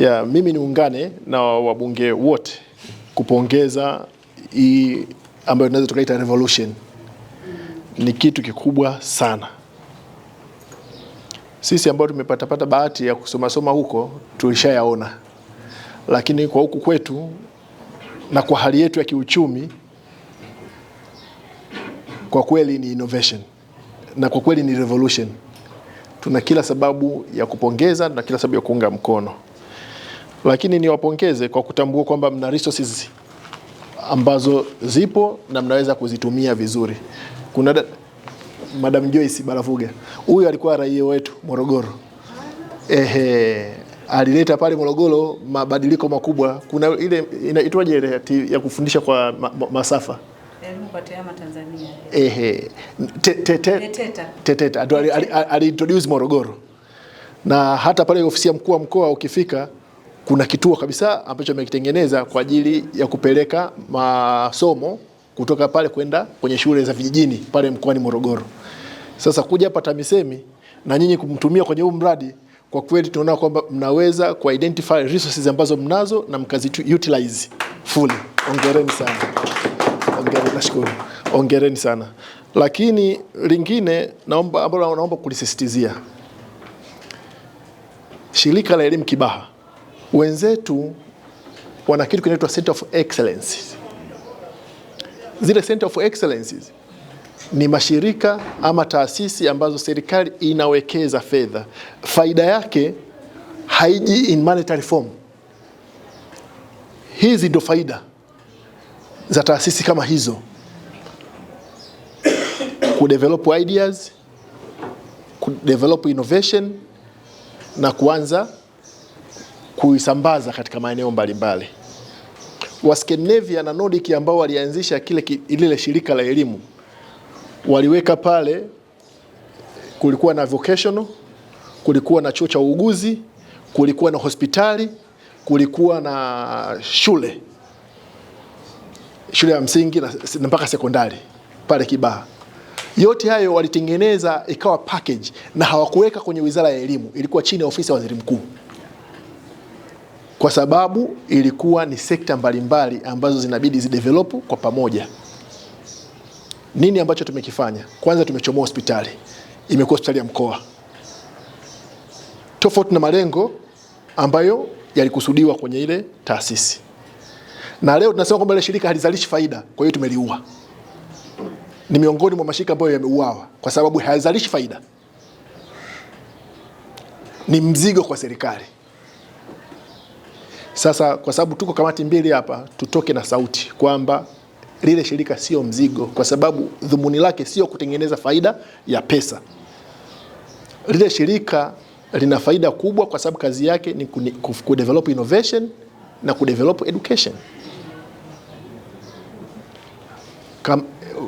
Ya, mimi niungane na wabunge wote kupongeza hii ambayo tunaweza tukaita revolution. Ni kitu kikubwa sana. Sisi ambao tumepata bahati ya kusoma huko tulishayaona. Lakini kwa huku kwetu na kwa hali yetu ya kiuchumi, kwa kweli ni innovation na kwa kweli ni revolution. Tuna kila sababu ya kupongeza na kila sababu ya kuunga mkono. Lakini niwapongeze kwa kutambua kwamba mna resources ambazo zipo na mnaweza kuzitumia vizuri. Kuna Madam Joyce Baravuga. Huyu alikuwa raia wetu Morogoro. Alileta pale Morogoro mabadiliko makubwa. Kuna ile inaitwaje ile ya kufundisha kwa masafa. Elimu kwa tehama Tanzania. Teteta. Aliintroduce Morogoro. Na hata pale ofisi ya mkuu wa mkoa ukifika kuna kituo kabisa ambacho amekitengeneza kwa ajili ya kupeleka masomo kutoka pale kwenda kwenye shule za vijijini pale mkoani Morogoro. Sasa kuja hapa Tamisemi na nyinyi kumtumia kwenye huu mradi, kwa kweli tunaona kwamba mnaweza ku identify resources ambazo mnazo na mkazi utilize fully. Hongereni sana. Hongereni, nashukuru. Hongereni sana. Lakini lingine naomba kulisisitizia. Shirika la elimu Kibaha, wenzetu wana kitu kinaitwa Center of Excellence. Zile Center of Excellence ni mashirika ama taasisi ambazo serikali inawekeza fedha. Faida yake haiji in monetary form. Hizi ndo faida za taasisi kama hizo: kudevelop ideas, kudevelop innovation na kuanza kuisambaza katika maeneo mbalimbali. Wa Scandinavia na Nordic ambao walianzisha ile shirika la elimu, waliweka pale, kulikuwa na vocational, kulikuwa na chuo cha uuguzi, kulikuwa na hospitali, kulikuwa na shule ya msingi na mpaka sekondari pale Kibaha. Yote hayo walitengeneza ikawa package, na hawakuweka kwenye Wizara ya Elimu, ilikuwa chini ya ofisi ya Waziri Mkuu, kwa sababu ilikuwa ni sekta mbalimbali ambazo zinabidi zidevelop kwa pamoja. Nini ambacho tumekifanya? Kwanza tumechomoa hospitali, imekuwa hospitali ya mkoa, tofauti na malengo ambayo yalikusudiwa kwenye ile taasisi. Na leo tunasema kwamba ile shirika halizalishi faida, kwa hiyo tumeliua. Ni miongoni mwa mashirika ambayo yameuawa kwa sababu hayazalishi faida. Ni mzigo kwa serikali. Sasa kwa sababu tuko kamati mbili hapa, tutoke na sauti kwamba lile shirika sio mzigo, kwa sababu dhumuni lake sio kutengeneza faida ya pesa. Lile shirika lina faida kubwa kwa sababu kazi yake ni kudevelop innovation na kudevelop education.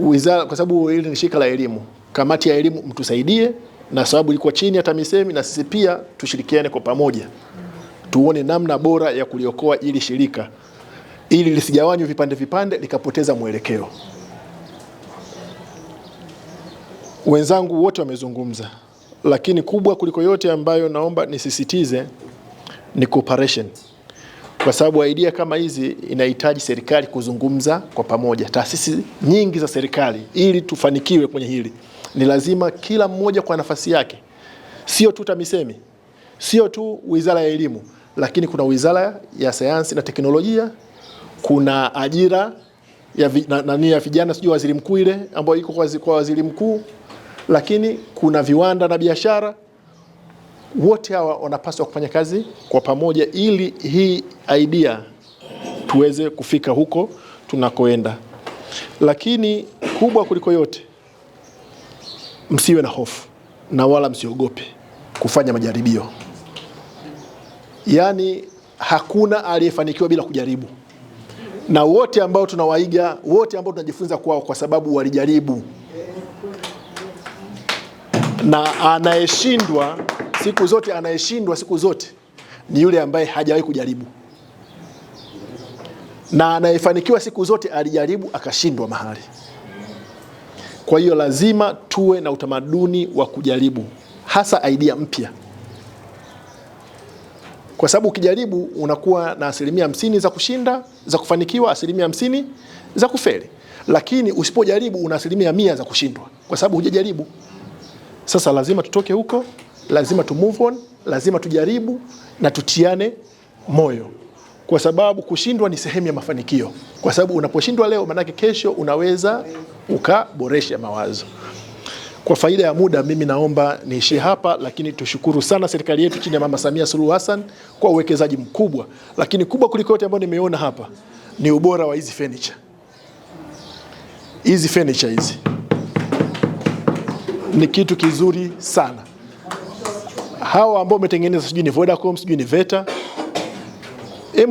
Wizara, kwa sababu hili ni shirika la elimu, kamati ya elimu mtusaidie, na sababu ilikuwa chini ya Tamisemi, na sisi pia tushirikiane kwa pamoja tuone namna bora ya kuliokoa ili shirika, ili lisigawanywe vipande likapoteza mwelekeo. Wenzangu wote wamezungumza, lakini kubwa kuliko yote ambayo naomba nisisitize ni cooperation. Kwa sababu idea kama hizi inahitaji serikali kuzungumza kwa pamoja, taasisi nyingi za serikali. Ili tufanikiwe kwenye hili, ni lazima kila mmoja kwa nafasi yake. Sio tu Tamisemi, sio tu Wizara ya Elimu, lakini kuna Wizara ya Sayansi na Teknolojia, kuna ajira ya vijana, sijui Waziri Mkuu ile ambayo iko kwa Waziri Mkuu, lakini kuna viwanda na biashara. Wote hawa wanapaswa kufanya kazi kwa pamoja ili hii idea tuweze kufika huko tunakoenda. Lakini kubwa kuliko yote, msiwe na hofu na wala msiogope kufanya majaribio. Yaani hakuna aliyefanikiwa bila kujaribu. Na wote ambao tunawaiga, wote ambao tunajifunza kwao kwa sababu walijaribu. Na anayeshindwa siku zote ni yule ambaye hajawahi kujaribu. Na anayefanikiwa siku zote alijaribu akashindwa mahali. Kwa hiyo lazima tuwe na utamaduni wa kujaribu, hasa idea mpya. kwa sababu ukijaribu unakuwa na 50% za kushinda, za kufanikiwa, 50% za kufeli. Lakini usipojaribu una 100% za kushindwa kwa sababu hujajaribu. Sasa lazima tutoke huko, lazima tu move on, lazima tujaribu na tutiane moyo, kwa sababu kushindwa ni sehemu ya mafanikio. Kwa sababu unaposhindwa leo, manake kesho unaweza ukaboresha mawazo. Kwa faida ya muda, mimi naomba niishie hapa, lakini tushukuru sana serikali yetu chini ya Mama Samia Suluhu Hassan kwa uwekezaji mkubwa. Lakini kubwa kuliko yote ambayo nimeona hapa ni ubora wa hizi furniture. Hizi furniture hizi ni kitu kizuri sana. Hawa ambao umetengeneza, sijui ni Vodacom, sijui ni Veta,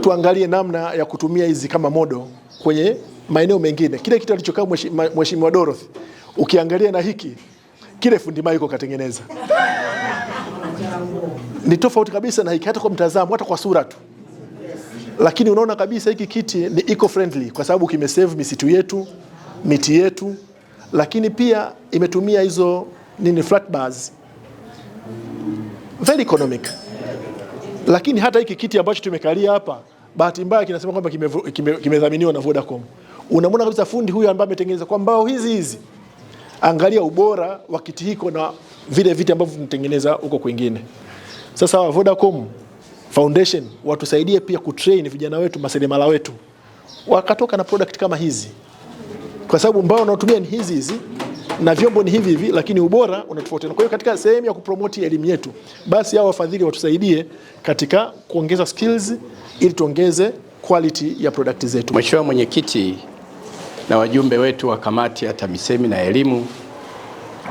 tuangalie namna ya kutumia hizi kama modo kwenye maeneo mengine. Kile kitu alichokaa Mheshimiwa Dorothy, ukiangalia na hiki kile fundi Maiko katengeneza ni tofauti kabisa na hiki, hata kwa mtazamo, hata kwa sura tu. Lakini unaona kabisa hiki kiti ni eco friendly kwa sababu kimesave misitu yetu, miti yetu, lakini pia imetumia hizo flat bars, very economic. Lakini hata hiki kiti ambacho tumekalia hapa, bahati mbaya kinasema kwamba kimedhaminiwa na Vodacom. Unamwona kabisa fundi huyu ambaye ametengeneza kwa mbao hizi. Angalia ubora wa kiti hiko na vile viti ambavyo tunatengeneza huko kwingine. Sasa wa Vodacom Foundation watusaidie pia kutrain vijana wetu, maseremala wetu, wakatoka na product kama hizi, kwa sababu mbao unaotumia ni hizi na vyombo ni hivi, lakini ubora unatofautiana. Kwa hiyo katika sehemu ya kupromote elimu yetu, basi hao wafadhili watusaidie katika kuongeza skills ili tuongeze quality ya product zetu. Mheshimiwa Mwenyekiti na wajumbe wetu wa kamati ya Tamisemi na elimu,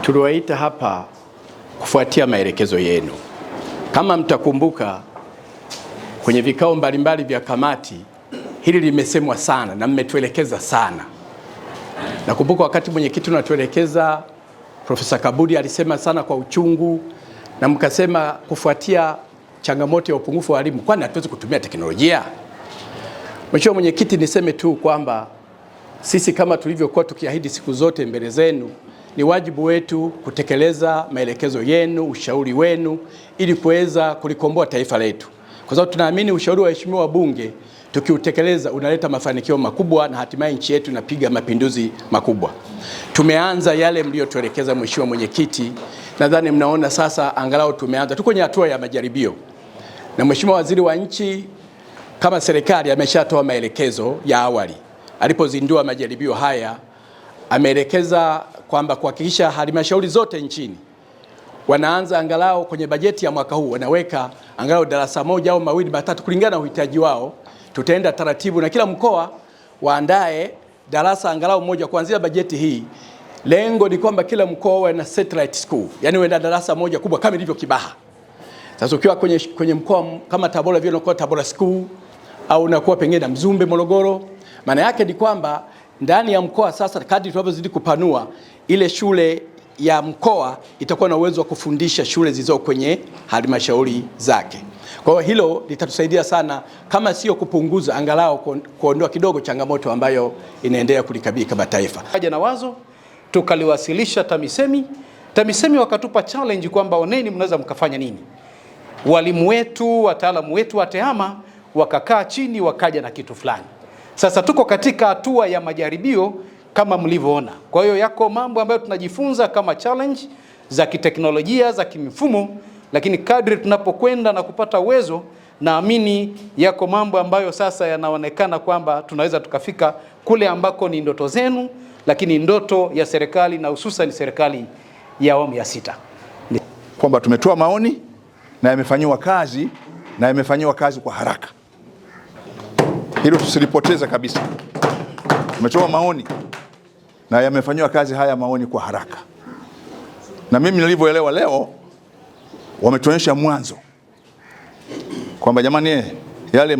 tuliwaita hapa kufuatia maelekezo yenu. Kama mtakumbuka, kwenye vikao mbalimbali vya kamati hili limesemwa sana na mmetuelekeza sana. Nakumbuka wakati mwenyekiti unatuelekeza, Profesa Kabudi alisema sana kwa uchungu, na mkasema kufuatia changamoto ya upungufu wa walimu, kwani hatuwezi kutumia teknolojia? Mheshimiwa Mwenyekiti, niseme tu kwamba sisi kama tulivyokuwa tukiahidi siku zote mbele zenu, ni wajibu wetu kutekeleza maelekezo yenu, ushauri wenu, ili kuweza kulikomboa taifa letu. Kwa sababu tunaamini ushauri wa waheshimiwa wabunge tukiutekeleza unaleta mafanikio makubwa na hatimaye nchi yetu inapiga mapinduzi makubwa. Tumeanza yale mliotuelekeza Mheshimiwa Mwenyekiti. Nadhani mnaona sasa angalau tumeanza. Tuko kwenye hatua ya majaribio. Na Mheshimiwa Waziri wa Nchi kama serikali ameshatoa maelekezo ya awali. Alipozindua majaribio haya, ameelekeza kwamba kuhakikisha halmashauri zote nchini wanaanza angalau kwenye bajeti ya mwaka huu wanaweka angalau darasa moja au mawili matatu kulingana na uhitaji wao. Tutaenda taratibu na kila mkoa waandae darasa angalau moja kuanzia bajeti hii. Lengo ni kwamba kila mkoa uwe na satellite school, yani uwe na darasa moja kubwa kama ilivyo Kibaha. Sasa ukiwa kwenye mkoa kama Tabora vile unakuwa Tabora school, au unakuwa pengine na Mzumbe Morogoro, maana yake ni kwamba ndani ya mkoa sasa kadri tunavyozidi kupanua, ile shule ya mkoa itakuwa na uwezo wa kufundisha shule zilizo kwenye halmashauri zake. Kwa hiyo hilo litatusaidia sana, kama sio kupunguza, angalau kuondoa kidogo changamoto ambayo inaendelea kulikabili kama taifa. Haja na wazo tukaliwasilisha Tamisemi. Tamisemi wakatupa challenge kwamba oneni mnaweza mkafanya nini. Walimu wetu, wataalamu wetu wa tehama wakakaa chini wakaja na kitu fulani. Sasa tuko katika hatua ya majaribio kama mlivyoona. Kwa hiyo yako mambo ambayo tunajifunza kama challenge za kiteknolojia, za kimfumo, lakini kadri tunapokwenda na kupata uwezo, naamini yako mambo ambayo sasa yanaonekana kwamba tunaweza tukafika kule ambako ni ndoto zenu, lakini ndoto ya serikali na hususan serikali ya awamu ya 6. Kwamba tumetoa maoni na yamefanywa kazi, na yamefanywa kazi kwa haraka. Hilo tusilipoteza kabisa. Tumetoa maoni na yamefanywa kazi haya maoni kwa haraka. Na mimi nilivyoelewa leo, wametuonyesha mwanzo kwamba jamani, yale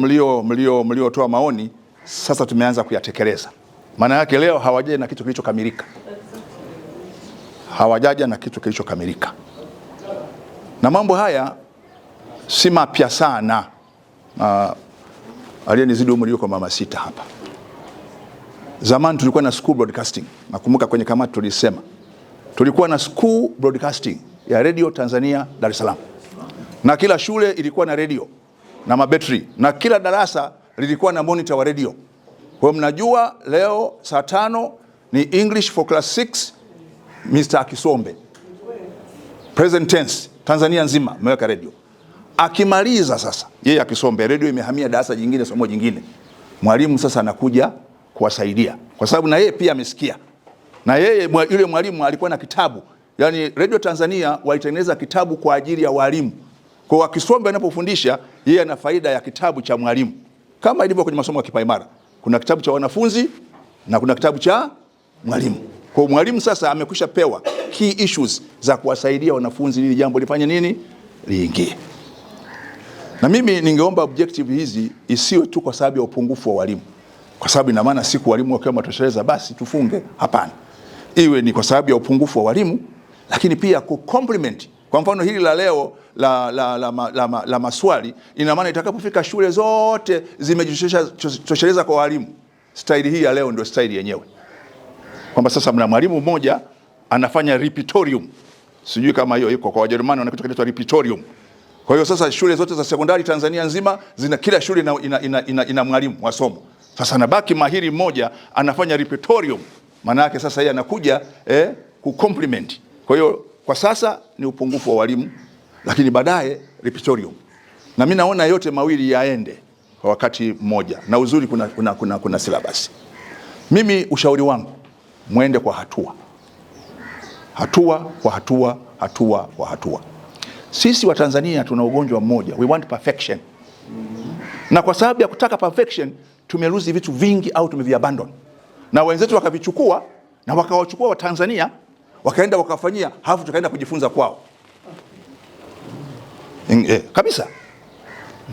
mliotoa maoni sasa tumeanza kuyatekeleza. Maana yake leo hawajaja na kitu kilichokamilika. Hawajaja na kitu kilichokamilika. Na mambo haya si mapya sana. Aliyenizidi umri yuko mama 6 hapa. Zamani tulikuwa na school broadcasting. Nakumbuka kwenye kamati tulisema tulikuwa na school broadcasting ya Radio Tanzania Dar es Salaam. Na kila shule ilikuwa na radio. na mabetri, na kila darasa lilikuwa na monitor wa radio. Kwa mnajua leo saa 5 ni English for class 6 Mr. Akisombe. Present tense Tanzania nzima mmeweka radio. Akimaliza sasa yeye Akisombe, radio imehamia darasa jingine, somo jingine. Mwalimu sasa anakuja kuwasaidia kwa sababu na yeye pia amesikia. Na yeye yule mwalimu alikuwa na kitabu. Yani Radio Tanzania walitengeneza kitabu kwa ajili ya walimu. Kwa Akisombe anapofundisha yeye ana faida ya kitabu cha mwalimu. Kama ilivyo kwenye masomo ya kipaimara, kuna kitabu cha wanafunzi na kuna kitabu cha mwalimu. Kwa mwalimu sasa amekwisha pewa key issues za kuwasaidia wanafunzi ili jambo lifanye nini? Liingie. Na mimi ningeomba objective hizi isiwe tu kwa sababu ya upungufu wa walimu. Kwa sababu ina maana siku walimu wakiwa matosheleza basi tufunge, hapana. Iwe ni kwa sababu ya upungufu wa walimu, lakini pia ku complement. Kwa mfano hili la leo la maswali, ina maana itakapofika shule zote zimejitosheleza kwa walimu, staili hii ya leo ndio staili yenyewe. Kwamba sasa mna mwalimu mmoja anafanya repertorium. Sijui kama hiyo iko kwa Wajerumani, wana kitu kinaitwa repertorium. Kwa hiyo sasa shule zote za sekondari Tanzania nzima kila shule ina mwalimu wa somo. Sasa nabaki mahiri mmoja anafanya repertorium. Maana yake sasa yeye anakuja ku complement. Kwa hiyo kwa sasa ni upungufu wa walimu, lakini baadaye repertorium. Na mimi naona yote mawili yaende kwa wakati mmoja. Na uzuri kuna syllabus. Mimi ushauri wangu muende kwa hatua. Hatua kwa hatua, hatua kwa hatua. Sisi wa Tanzania tuna ugonjwa mmoja, we want perfection. Na kwa sababu ya kutaka perfection tumeruzi vitu vingi au tumeviabandon. Na wenzetu wakavichukua na wakawachukua wa Tanzania wakaenda wakafanyia, halafu tukaenda kujifunza kwao. Kabisa.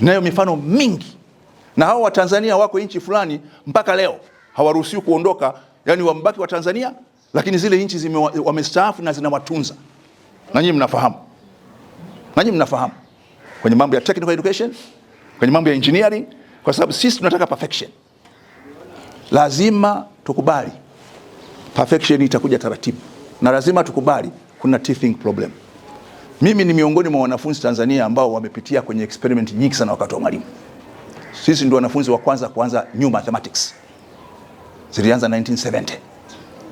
Nayo mifano mingi. Na hao wa Tanzania wako nchi fulani mpaka leo hawaruhusiwi kuondoka, yani wambaki wa Tanzania, lakini zile nchi wamestaafu na zinawatunza. Na nyinyi mnafahamu. Kwenye mambo ya technical education, kwenye mambo ya engineering, kwa sababu sisi tunataka perfection. Lazima tukubali perfection itakuja taratibu, na lazima tukubali kuna teething problem. Mimi ni miongoni mwa wanafunzi Tanzania ambao wamepitia kwenye experiment nyingi sana wakati wa mwalimu. Sisi ndio wanafunzi wa kwanza kuanza new mathematics. Zilianza 1970.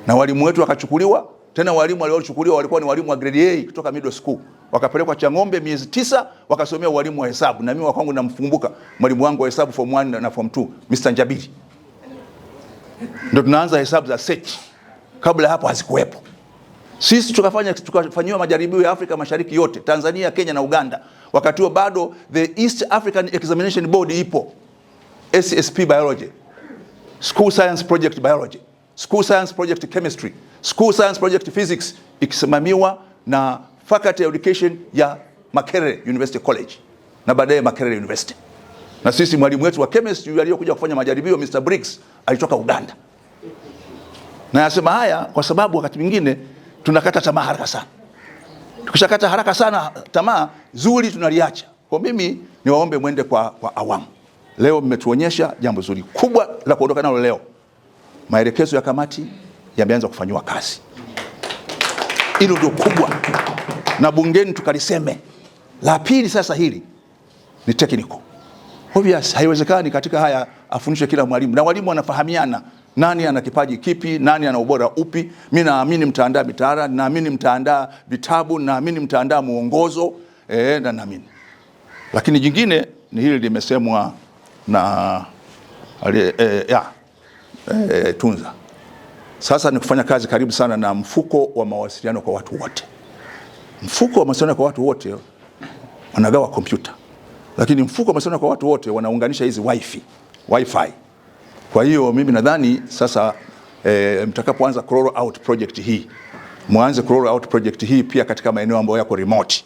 Na walimu wetu wakachukuliwa, tena walimu waliochukuliwa walikuwa ni walimu wa grade A kutoka middle school. Wakapelekwa Chang'ombe miezi 9 wakasomea walimu wa hesabu. Na mimi wakwangu namkumbuka mwalimu wangu wa hesabu form 1 na form 2, Mr. Njabiri. Ndio tunaanza hesabu za set. Kabla hapo hazikuwepo. Sisi tukafanyiwa majaribio ya Afrika Mashariki yote, Tanzania, Kenya na Uganda. Wakati huo bado the East African Examination Board ipo. SSP Biology, School Science Project Biology, School Science Project Chemistry, School Science Project Physics, ikisimamiwa na Faculty of Education ya Makerere University College na baadaye Makerere University. Na sisi mwalimu wetu wa chemistry aliyokuja kufanya majaribio, Mr. Briggs, alitoka Uganda. Na nasema haya kwa sababu wakati mwingine tunakata tamaa haraka sana. Tukishakata haraka sana tamaa, zuri tunaliacha. Kwa mimi niwaombe mwende kwa awamu. Leo mmetuonyesha jambo zuri kubwa la kuondoka nalo leo. Maelekezo ya kamati yameanza kufanywa kazi. Hilo ndio kubwa. Na bungeni tukaliseme. La pili sasa hili ni technical. Obvious, haiwezekani katika haya afundishe kila mwalimu. Na walimu wanafahamiana nani ana kipaji kipi, nani ana ubora upi. Mimi naamini mtaandaa mitaala, naamini mtaandaa vitabu, naamini mtaandaa muongozo, na naamini. Lakini jingine ni hili limesemwa na Tunza. Sasa ni kufanya kazi karibu sana na mfuko wa mawasiliano kwa watu wote. Mfuko wa mawasiliano kwa watu wote wanagawa kompyuta. Lakini mfuko wa mawasiliano kwa watu wote wanaunganisha hizi wifi. Kwa hiyo mimi nadhani sasa mtakapoanza roll out project hii, muanze roll out project hii pia katika maeneo ambayo yako remote.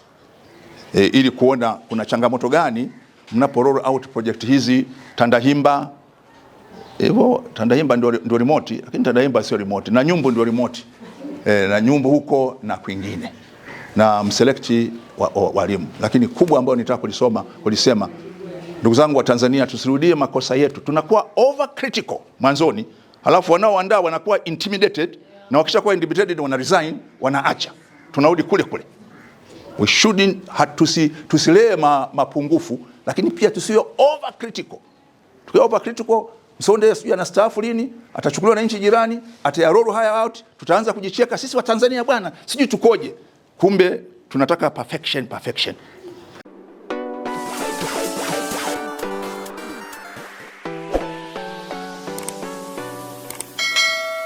Ili kuona kuna changamoto gani mnapo roll out project hizi. Tandahimba, Tandahimba ndio remote, lakini Tandahimba sio remote. Na Nyumbu ndio remote. Na Nyumbu huko na kwingine. Na mselekti walimu. Lakini kubwa ambayo nitaka kulisema, ndugu zangu wa Tanzania, tusirudie makosa yetu. Tunakuwa overcritical mwanzoni, halafu wanaoandaa wanakuwa intimidated, na wakishakuwa intimidated wana resign, wanaacha. Tunarudi kule kule. We shouldn't tusilee mapungufu, lakini pia tusiwe over critical. Tukiwa over critical, Msonde sijui anastaafu lini, atachukuliwa na nchi jirani, atayaroro haya out, tutaanza kujicheka sisi wa Tanzania bwana, sijui tukoje. Kumbe tunataka perfection.